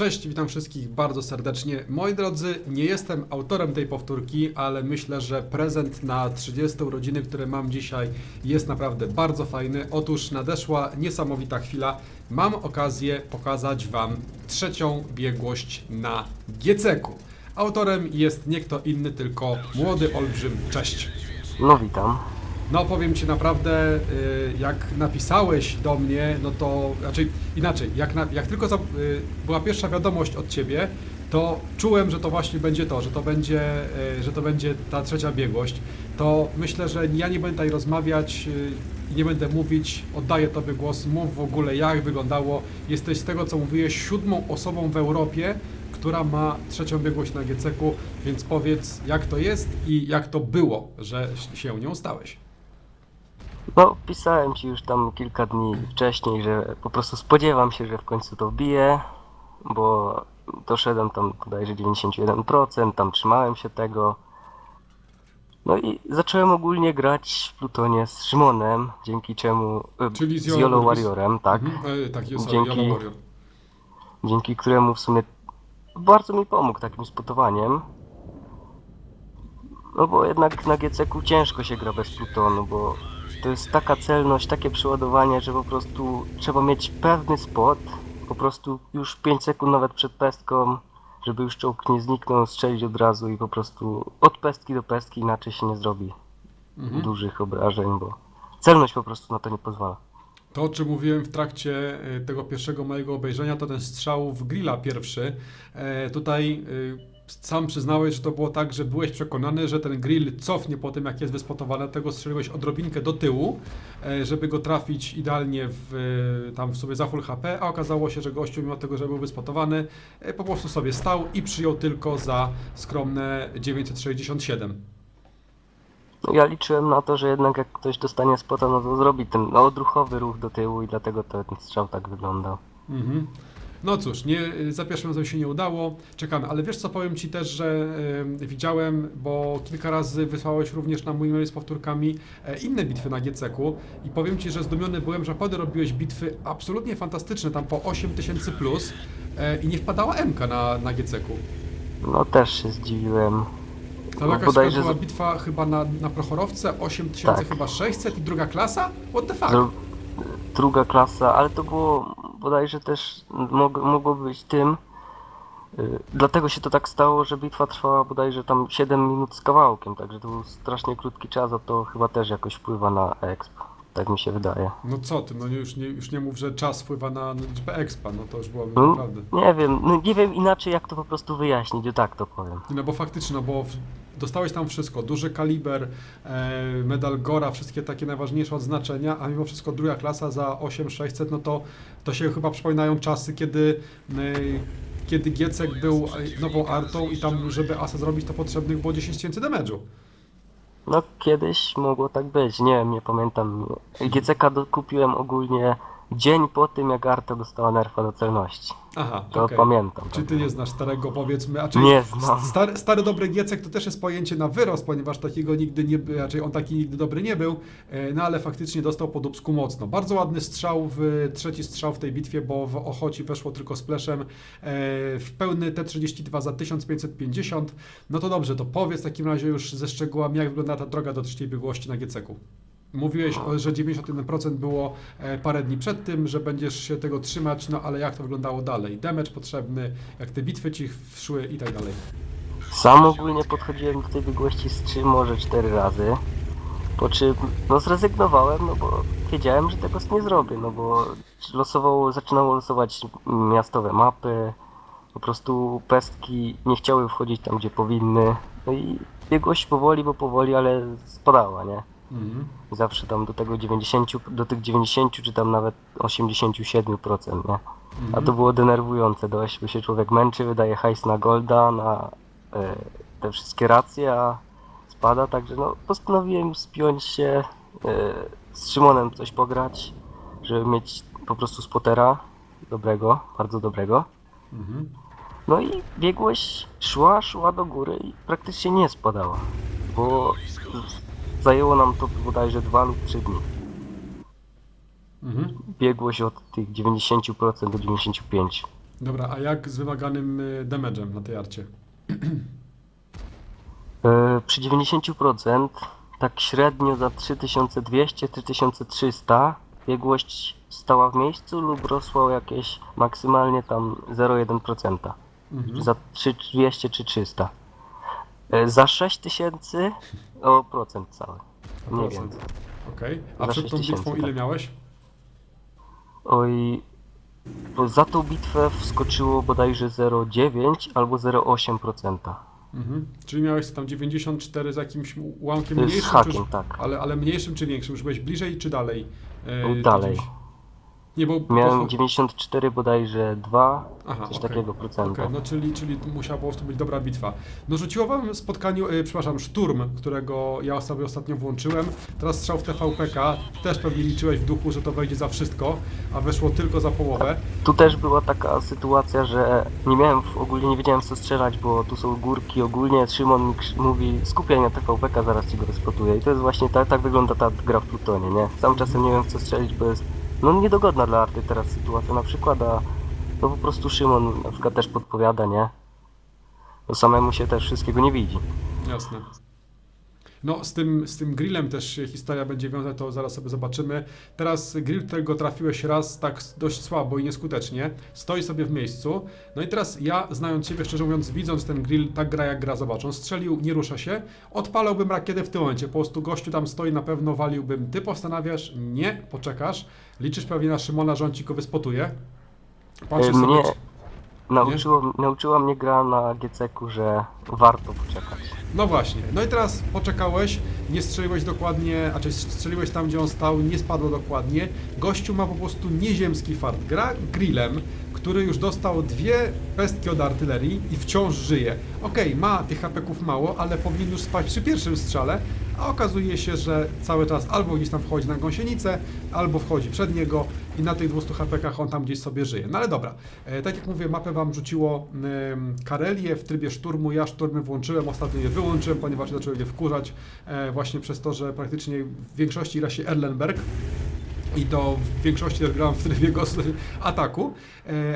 Cześć, witam wszystkich bardzo serdecznie. Moi drodzy, nie jestem autorem tej powtórki, ale myślę, że prezent na 30 urodziny, które mam dzisiaj, jest naprawdę bardzo fajny. Otóż nadeszła niesamowita chwila. Mam okazję pokazać Wam trzecią biegłość na GCK-u. Autorem jest nie kto inny, tylko młody olbrzym. Cześć! No witam. No powiem Ci naprawdę, jak napisałeś do mnie, no to raczej inaczej, jak tylko była pierwsza wiadomość od Ciebie, to czułem, że to właśnie będzie to, że to będzie ta trzecia biegłość. To myślę, że ja nie będę tutaj rozmawiać i nie będę mówić, oddaję Tobie głos, mów w ogóle jak wyglądało. Jesteś z tego co mówiłeś 7. osobą w Europie, która ma trzecią biegłość na GCK-u, więc powiedz jak to jest i jak to było, że się nią stałeś. No, pisałem ci już tam kilka dni wcześniej, że po prostu spodziewam się, że w końcu to wbiję, bo doszedłem tam bodajże 91%, tam trzymałem się tego. No i zacząłem ogólnie grać w Plutonie z Szymonem, dzięki czemu... Czyli z YOLO Warriorem, tak. Tak, jest Dzięki- YOLO Warrior. Dzięki któremu w sumie bardzo mi pomógł takim spotowaniem. No bo jednak na GCK ciężko się gra bez Plutonu, bo to jest taka celność, takie przeładowanie, że po prostu trzeba mieć pewny spot, po prostu już 5 sekund nawet przed pestką, żeby już czołg nie zniknął, strzelić od razu i po prostu od pestki do pestki, inaczej się nie zrobi dużych obrażeń, bo celność po prostu na to nie pozwala. To, o czym mówiłem w trakcie tego pierwszego mojego obejrzenia, to ten strzał w grilla pierwszy. Tutaj sam przyznałeś, że to było tak, że byłeś przekonany, że ten grill cofnie po tym, jak jest wyspotowane, tego strzeliłeś odrobinkę do tyłu, żeby go trafić idealnie tam w sobie za full HP, a okazało się, że gościu, mimo tego, że był wyspotowany, po prostu sobie stał i przyjął tylko za skromne 967. No ja liczyłem na to, że jednak jak ktoś dostanie spota, no to zrobi ten odruchowy ruch do tyłu i dlatego ten strzał tak wyglądał. Mhm. No cóż, za pierwszym razem się nie udało, czekamy, ale wiesz co, powiem Ci też, że widziałem, bo kilka razy wysłałeś również na mój mail z powtórkami inne bitwy na GCK-u i powiem Ci, że zdumiony byłem, że naprawdę robiłeś bitwy absolutnie fantastyczne, tam po 8000 plus i nie wpadała M-ka na GCK-u. No też się zdziwiłem. Tam No, jakaś bodajże była bitwa chyba na Prochorowce, 8000 Tak. chyba 600 i druga klasa? What the fuck? Druga klasa, ale to było bodajże też mogło być tym. Dlatego się to tak stało, że bitwa trwała bodajże tam 7 minut z kawałkiem, także to był strasznie krótki czas, a to chyba też jakoś wpływa na exp. Tak mi się wydaje. No co ty, no już nie mów, że czas wpływa na liczbę expa, no to już byłoby No, naprawdę. nie wiem inaczej jak to po prostu wyjaśnić, o tak to powiem. No bo faktycznie, no bo dostałeś tam wszystko, duży kaliber, medal Gora, wszystkie takie najważniejsze odznaczenia, a mimo wszystko druga klasa za 8600, no to się chyba przypominają czasy, kiedy Giecek był nową artą i tam, żeby asa zrobić, to potrzebnych było 10 000 damage'u. No kiedyś mogło tak być, nie wiem, nie pamiętam. GCK kupiłem ogólnie dzień po tym, jak Arta dostała nerfa do celności. Aha, To okej. pamiętam. Czy ty nie znasz starego, powiedzmy, a czyli Nie znam. stary dobry Giecek to też jest pojęcie na wyrost, ponieważ takiego nigdy nie, raczej on taki nigdy dobry nie był, no ale faktycznie dostał po dupsku mocno. Bardzo ładny strzał, trzeci strzał w tej bitwie, bo w Ochoci weszło tylko splashem w pełny T32 za 1550. No to dobrze, to powiedz w takim razie już ze szczegółami, jak wygląda ta droga do trzeciej biegłości na GCK-u. Mówiłeś, że 91% było parę dni przed tym, że będziesz się tego trzymać, no ale jak to wyglądało dalej? Damage potrzebny, jak te bitwy ci szły i tak dalej. Sam ogólnie podchodziłem do tej biegłości z 3, może 4 razy. Po czym no zrezygnowałem, no bo wiedziałem, że tego nie zrobię, no bo zaczynało losować miastowe mapy, po prostu pestki nie chciały wchodzić tam, gdzie powinny. No i biegłość powoli, ale spadała, nie? Mhm. Zawsze tam do tych 90 czy tam nawet 87%, nie? A to było denerwujące dość, bo się człowiek męczy, wydaje hajs na golda, na te wszystkie racje, a spada, także no postanowiłem spiąć się, z Szymonem coś pograć, żeby mieć po prostu spotera dobrego, bardzo dobrego. Mhm. No i biegłość szła do góry i praktycznie nie spadała, bo zajęło nam to bodajże 2 lub 3 dni. Mhm. Biegłość od tych 90% do 95%. Dobra, a jak z wymaganym damage'em na tej arcie? Przy 90% tak średnio za 3200-3300 biegłość stała w miejscu lub rosła o jakieś maksymalnie tam 0,1%. Mhm. Za 3200 czy 300. Za 6000 o procent cały. Mniej Procent. więcej. Okej. A Za przed tą 6000, bitwą ile tak. miałeś? Oj, bo za tą bitwę wskoczyło bodajże 0,9 albo 0,8%. Mhm. Czyli miałeś tam 94 z jakimś ułamkiem Z mniejszym, hakiem, tak. ale mniejszym czy większym? Już byłeś bliżej czy dalej? Dalej. Nie, bo Miałem 94 bodajże 2, Aha, coś okej. takiego procenta. Okej, no czyli musiała po prostu być dobra bitwa. No rzuciło wam spotkaniu, przepraszam, szturm, którego ja sobie ostatnio włączyłem. Teraz strzał w TVPK. Też pewnie liczyłeś w duchu, że to wejdzie za wszystko, a weszło tylko za połowę. Tu też była taka sytuacja, że ogólnie nie wiedziałem w co strzelać, bo tu są górki ogólnie. Szymon mi mówi skupiaj na TVPK, zaraz ci go wyspotuję. I to jest właśnie tak wygląda ta gra w Plutonie, nie? Sam czasem nie wiem w co strzelić, bo jest niedogodna dla arty teraz sytuacja na przykład, a to po prostu Szymon na przykład też podpowiada, nie? Bo samemu się też wszystkiego nie widzi. Jasne. No, z tym grillem też się historia będzie wiązać, to zaraz sobie zobaczymy. Teraz grill, którego trafiłeś raz tak dość słabo i nieskutecznie, stoi sobie w miejscu. No i teraz ja, znając Ciebie, szczerze mówiąc, widząc ten grill, tak gra jak gra, zobacz, on strzelił, nie rusza się, odpalałbym rakietę w tym momencie, po prostu gościu tam stoi, na pewno waliłbym. Ty postanawiasz, nie, poczekasz, liczysz pewnie na Szymona, że on Ci go wyspotuje. Patrzysz sobie, Mnie nauczyła mnie gra na GCK-u, że warto poczekać. No właśnie, no i teraz poczekałeś, nie strzeliłeś dokładnie, a czy strzeliłeś tam, gdzie on stał, nie spadło dokładnie. Gościu ma po prostu nieziemski fart. Gra grillem, który już dostał 2 pestki od artylerii i wciąż żyje. Okej, ma tych hapeków mało, ale powinien już spać przy pierwszym strzale, a okazuje się, że cały czas albo gdzieś tam wchodzi na gąsienicę, albo wchodzi przed niego i na tych 200 hapekach on tam gdzieś sobie żyje. No ale dobra, tak jak mówię, mapę wam rzuciło Karelię w trybie szturmu. Ja szturmy włączyłem, ostatnio je wyłączyłem, ponieważ zaczęły mnie wkurzać właśnie przez to, że praktycznie w większości gra się Erlenberg. I to w większości też grałem w trybie ataku,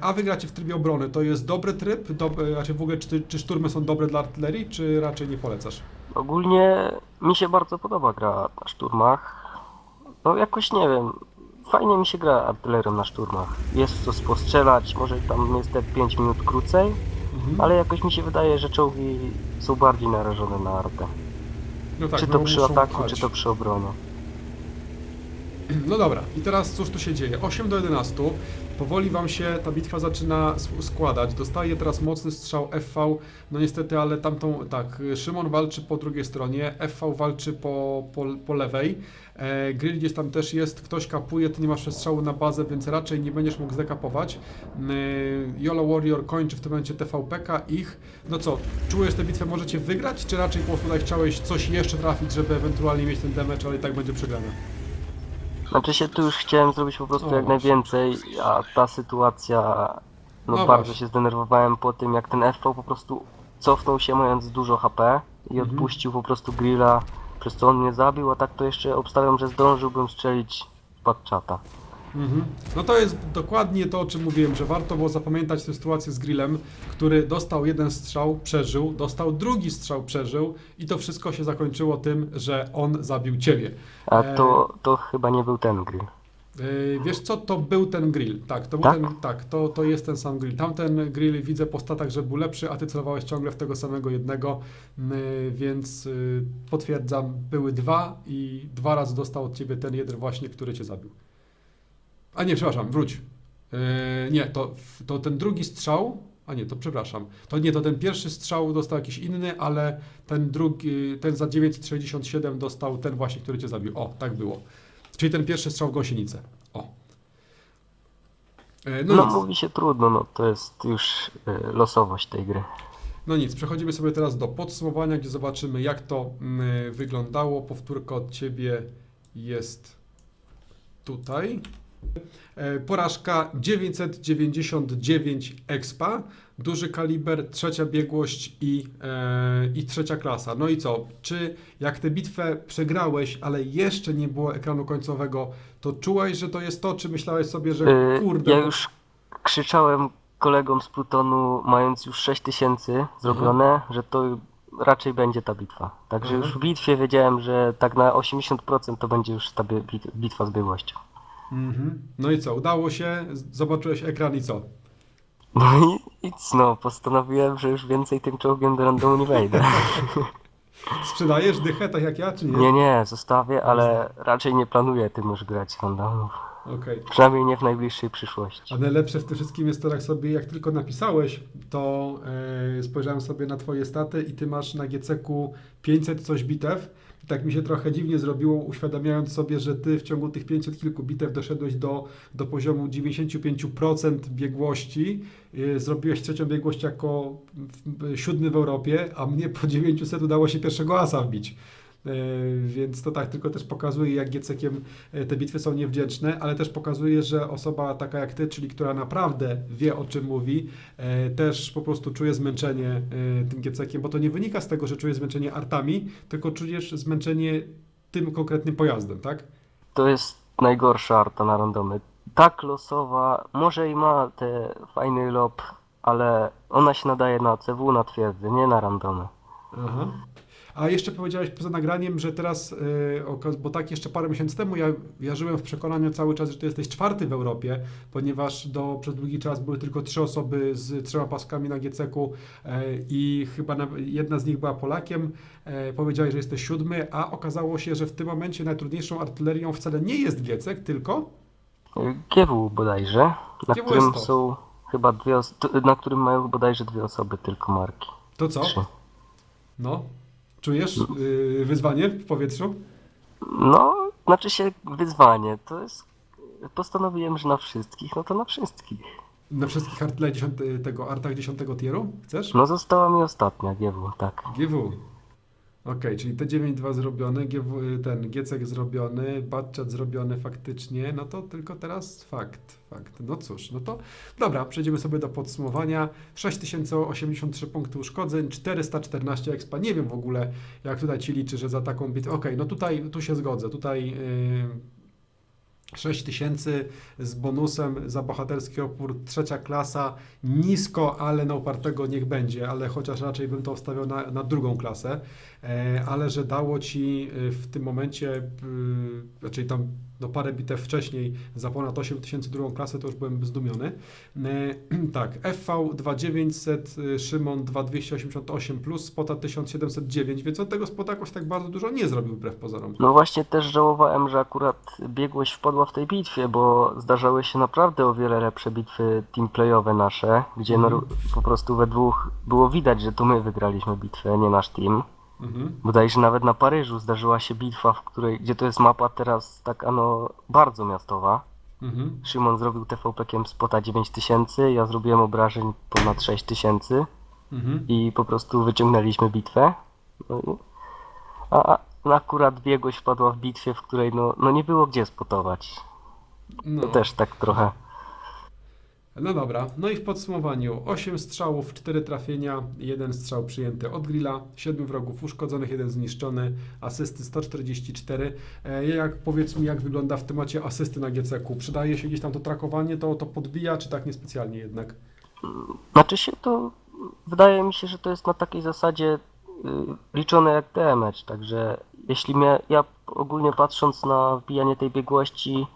a wy gracie w trybie obrony. To jest dobry tryb? Znaczy w ogóle czy szturmy są dobre dla artylerii, czy raczej nie polecasz? Ogólnie mi się bardzo podoba gra na szturmach. No jakoś nie wiem, fajnie mi się gra artylerią na szturmach. Jest co postrzelać, może tam jest te 5 minut krócej, ale jakoś mi się wydaje, że czołgi są bardziej narażone na artę. No tak, Czy no to bo przy muszą ataku, pchać. czy to przy obronie. No dobra, i teraz cóż tu się dzieje? 8 do 11. Powoli wam się ta bitwa zaczyna składać. Dostaje teraz mocny strzał FV. No niestety, ale tamtą, tak, Szymon walczy po drugiej stronie, FV walczy po lewej. Grill gdzieś tam też jest, ktoś kapuje, ty nie masz przestrzału na bazę, więc raczej nie będziesz mógł zekapować. Yolo Warrior kończy w tym momencie TVPK ich. No co, czujesz tę bitwę, możecie wygrać, czy raczej po prostu tutaj chciałeś coś jeszcze trafić, żeby ewentualnie mieć ten damage, ale i tak będzie przegrane? Znaczy się tu już chciałem zrobić po prostu O, jak właśnie. najwięcej, a ta sytuacja, No bardzo właśnie. się zdenerwowałem po tym, jak ten FV po prostu cofnął się mając dużo HP i odpuścił po prostu grilla, przez co on mnie zabił, a tak to jeszcze obstawiam, że zdążyłbym strzelić w padczata. No to jest dokładnie to, o czym mówiłem, że warto było zapamiętać tę sytuację z grillem, który dostał jeden strzał, przeżył, dostał drugi strzał, przeżył i to wszystko się zakończyło tym, że on zabił ciebie. A to chyba nie był ten grill. Wiesz co, to był ten grill, tak, to był Tak? to jest ten sam grill. Tamten grill widzę po statach, że był lepszy, a ty celowałeś ciągle w tego samego jednego, więc potwierdzam, były 2 i 2 razy dostał od ciebie ten jeden właśnie, który cię zabił. A nie, przepraszam, wróć. Nie, to ten drugi strzał, a nie, to przepraszam. To nie, to ten pierwszy strzał dostał jakiś inny, ale ten drugi, ten za 967 dostał ten właśnie, który cię zabił. O, tak było. Czyli ten pierwszy strzał w gąsienicę. O. No Nic. mówi się trudno, no to jest już losowość tej gry. No nic, przechodzimy sobie teraz do podsumowania, gdzie zobaczymy, jak to wyglądało. Powtórka od ciebie jest tutaj. Porażka 999 expa, duży kaliber, trzecia biegłość i trzecia klasa. No i co? Czy jak tę bitwę przegrałeś, ale jeszcze nie było ekranu końcowego, to czułeś, że to jest to, czy myślałeś sobie, że kurde... Ja już krzyczałem kolegom z Plutonu, mając już 6000 zrobione, że to raczej będzie ta bitwa. Także już w bitwie wiedziałem, że tak na 80% to będzie już ta bitwa z biegłością. No i co, udało się, zobaczyłeś ekran i co? No i no, postanowiłem, że już więcej tym czołgiem do randomu nie wejdę. Sprzedajesz dychę tak jak ja, czy nie? Nie, zostawię, ale raczej nie planuję tym już grać randomów. Okej. Przynajmniej nie w najbliższej przyszłości. A najlepsze w tym wszystkim jest to, jak sobie, jak tylko napisałeś, to spojrzałem sobie na twoje staty i ty masz na GCQ 500 coś bitew. I tak mi się trochę dziwnie zrobiło, uświadamiając sobie, że ty w ciągu tych 500 kilku bitew doszedłeś do poziomu 95% biegłości. Zrobiłeś trzecią biegłość jako 7 w Europie, a mnie po 900 udało się pierwszego asa wbić. Więc to tak tylko też pokazuje, jak GCkiem te bitwy są niewdzięczne, ale też pokazuje, że osoba taka jak ty, czyli która naprawdę wie, o czym mówi, też po prostu czuje zmęczenie tym GCkiem, bo to nie wynika z tego, że czuje zmęczenie artami, tylko czujesz zmęczenie tym konkretnym pojazdem, tak? To jest najgorsza arta na randomy. Tak losowa, może i ma te fajny lob, ale ona się nadaje na CW, na twierdzy, nie na randomy. Aha. A jeszcze powiedziałeś poza nagraniem, że teraz, bo tak jeszcze parę miesięcy temu ja żyłem w przekonaniu cały czas, że ty jesteś 4 w Europie, ponieważ przez długi czas były tylko 3 osoby z 3 paskami na GCQ i chyba jedna z nich była Polakiem. Powiedziałeś, że jesteś 7, a okazało się, że w tym momencie najtrudniejszą artylerią wcale nie jest GCek, tylko GW bodajże, na GW którym jest to. są chyba na którym mają bodajże 2 osoby tylko marki. to co? 3. No, czujesz wyzwanie w powietrzu? No, znaczy się wyzwanie, to jest... Postanowiłem, że na wszystkich, no to na wszystkich. Na wszystkich artach 10 tieru chcesz? No została mi ostatnia GW, tak. GW. Okej, czyli T92 zrobione, ten GCek zrobiony, Batchat zrobiony faktycznie, no to tylko teraz fakt. No cóż, no to dobra, przejdziemy sobie do podsumowania. 6083 punkty uszkodzeń, 414 expa. Nie wiem w ogóle, jak tutaj ci liczy, że za taką bitwę. Okej, no tu się zgodzę. Tutaj 6000 z bonusem za bohaterski opór, 3. klasa, nisko, ale na upartego niech będzie, ale chociaż raczej bym to ustawiał na 2. klasę, ale że dało Ci w tym momencie, raczej tam no parę bitew wcześniej za ponad 8000 2. klasę, to już byłem zdumiony. Tak, FV 2900, Szymon 2288 plus spota 1709, więc on tego spota jakoś tak bardzo dużo nie zrobił wbrew pozorom. No właśnie też żałowałem, że akurat biegłość wpadła w tej bitwie, bo zdarzały się naprawdę o wiele lepsze bitwy teamplayowe nasze, gdzie no, po prostu we dwóch było widać, że to my wygraliśmy bitwę, nie nasz team. Bodajże nawet na Paryżu zdarzyła się bitwa, gdzie to jest mapa teraz taka no bardzo miastowa. Szymon zrobił TVP-kiem spota 9000, ja zrobiłem obrażeń ponad 6000 i po prostu wyciągnęliśmy bitwę. A akurat biegłość wpadła w bitwie, w której no nie było gdzie spotować. No. To też tak trochę. No dobra, no i w podsumowaniu 8 strzałów, 4 trafienia, 1 strzał przyjęty od grilla, 7 wrogów uszkodzonych, 1 zniszczony, asysty 144. Powiedz mi, jak wygląda w temacie asysty na GCQ? Przydaje się gdzieś tam to trakowanie, to podbija, czy tak niespecjalnie jednak? Znaczy się to, wydaje mi się, że to jest na takiej zasadzie liczone jak damage, także jeśli ja ogólnie patrząc na wbijanie tej biegłości,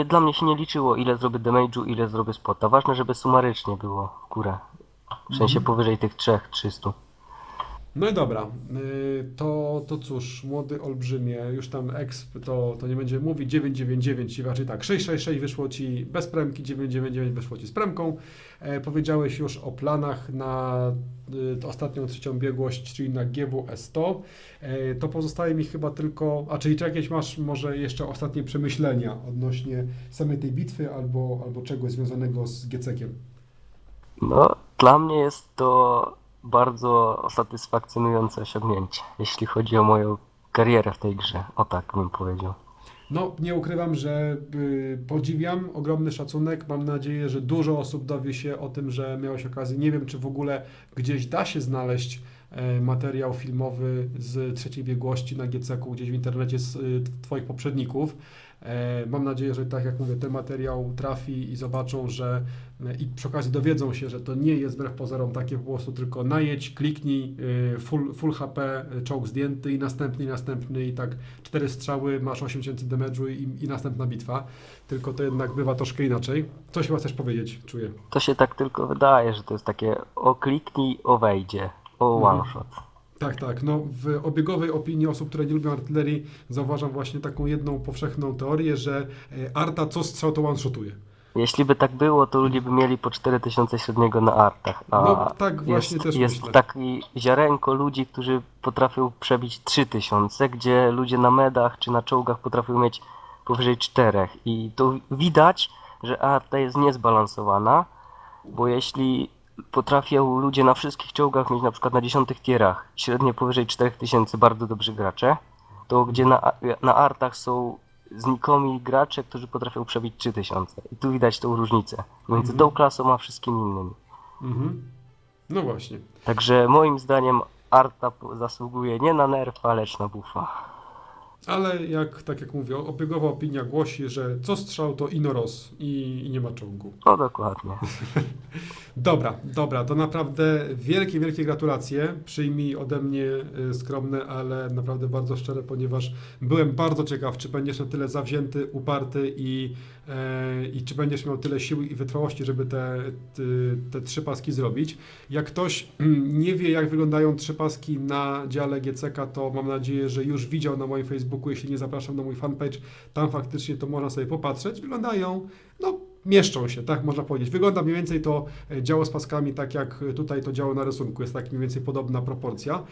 dla mnie się nie liczyło, ile zrobię damage'u, ile zrobię spota. Ważne, żeby sumarycznie było w górę. W sensie powyżej tych 300. No i dobra, to cóż, młody olbrzymie, już tam exp to nie będziemy mówić, 999, raczej tak, 666 wyszło Ci bez premki, 999 wyszło Ci z premką. Powiedziałeś już o planach na ostatnią trzecią biegłość, czyli na GWS100. To pozostaje mi chyba tylko, czyli czy jakieś masz może jeszcze ostatnie przemyślenia odnośnie samej tej bitwy albo czegoś związanego z GCkiem? No, dla mnie jest to bardzo satysfakcjonujące osiągnięcie, jeśli chodzi o moją karierę w tej grze. O tak bym powiedział. No, nie ukrywam, że podziwiam, ogromny szacunek. Mam nadzieję, że dużo osób dowie się o tym, że miałeś okazję. Nie wiem, czy w ogóle gdzieś da się znaleźć materiał filmowy z trzeciej biegłości na GCQ, gdzieś w internecie z Twoich poprzedników. Mam nadzieję, że tak jak mówię, ten materiał trafi i zobaczą, że i przy okazji dowiedzą się, że to nie jest wbrew pozorom takie po prostu tylko najedź, kliknij, full HP, czołg zdjęty i następny i tak 4 strzały, masz 8000 damage'u i następna bitwa. Tylko to jednak bywa troszkę inaczej. Coś chyba chcesz powiedzieć, czuję. To się tak tylko wydaje, że to jest takie o kliknij, o wejdzie, o one shot. Tak. No, w obiegowej opinii osób, które nie lubią artylerii, zauważam właśnie taką jedną powszechną teorię, że arta co strzał to one-shotuje. Jeśli by tak było, to ludzie by mieli po 4000 średniego na artach. A No tak właśnie też jest myślę. taki ziarenko ludzi, którzy potrafią przebić 3000, gdzie ludzie na medach czy na czołgach potrafią mieć powyżej 4. I to widać, że arta jest niezbalansowana, bo jeśli potrafią ludzie na wszystkich czołgach mieć na przykład na 10 tierach średnio powyżej 4000 bardzo dobrzy gracze, to gdzie na artach są znikomi gracze, którzy potrafią przebić 3000. I tu widać tą różnicę między tą klasą a wszystkimi innymi. Mhm. No właśnie. Także moim zdaniem arta zasługuje nie na nerfa, lecz na buffa. Ale tak jak mówię, obiegowa opinia głosi, że co strzał to inoros i nie ma czołgu. No dokładnie. Dobra, to naprawdę wielkie gratulacje. Przyjmij ode mnie skromne, ale naprawdę bardzo szczere, ponieważ byłem bardzo ciekaw, czy będziesz na tyle zawzięty, uparty i czy będziesz miał tyle siły i wytrwałości, żeby te 3 paski zrobić. Jak ktoś nie wie, jak wyglądają 3 paski na dziale GCK, to mam nadzieję, że już widział na moim Facebooku, jeśli nie zapraszam na mój fanpage, tam faktycznie to można sobie popatrzeć. Wyglądają, no mieszczą się, tak można powiedzieć. Wygląda mniej więcej to działo z paskami, tak jak tutaj to działo na rysunku, jest tak mniej więcej podobna proporcja.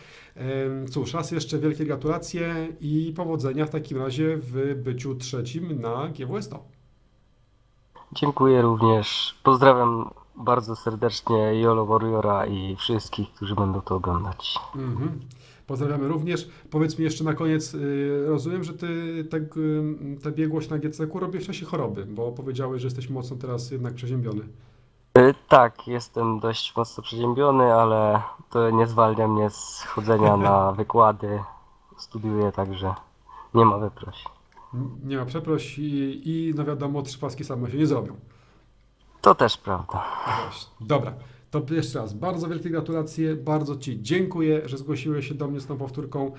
Cóż, raz jeszcze wielkie gratulacje i powodzenia w takim razie w byciu 3. na GWS 100. Dziękuję również. Pozdrawiam bardzo serdecznie Jolo Warriora i wszystkich, którzy będą to oglądać. Pozdrawiamy również. Powiedz mi jeszcze na koniec, rozumiem, że ty tę biegłość na GCQ robisz w czasie choroby, bo powiedziałeś, że jesteś mocno teraz jednak przeziębiony. Tak, jestem dość mocno przeziębiony, ale to nie zwalnia mnie z chodzenia na wykłady. Studiuję, także nie ma wyproś. Nie ma przeproś i no wiadomo, 3 paski same się nie zrobią. To też prawda. Właśnie. Dobra, to jeszcze raz bardzo wielkie gratulacje, bardzo Ci dziękuję, że zgłosiłeś się do mnie z tą powtórką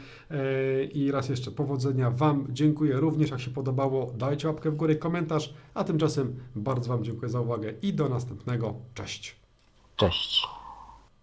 i raz jeszcze powodzenia Wam. Dziękuję również, jak się podobało, dajcie łapkę w górę i komentarz, a tymczasem bardzo Wam dziękuję za uwagę i do następnego. Cześć. Cześć.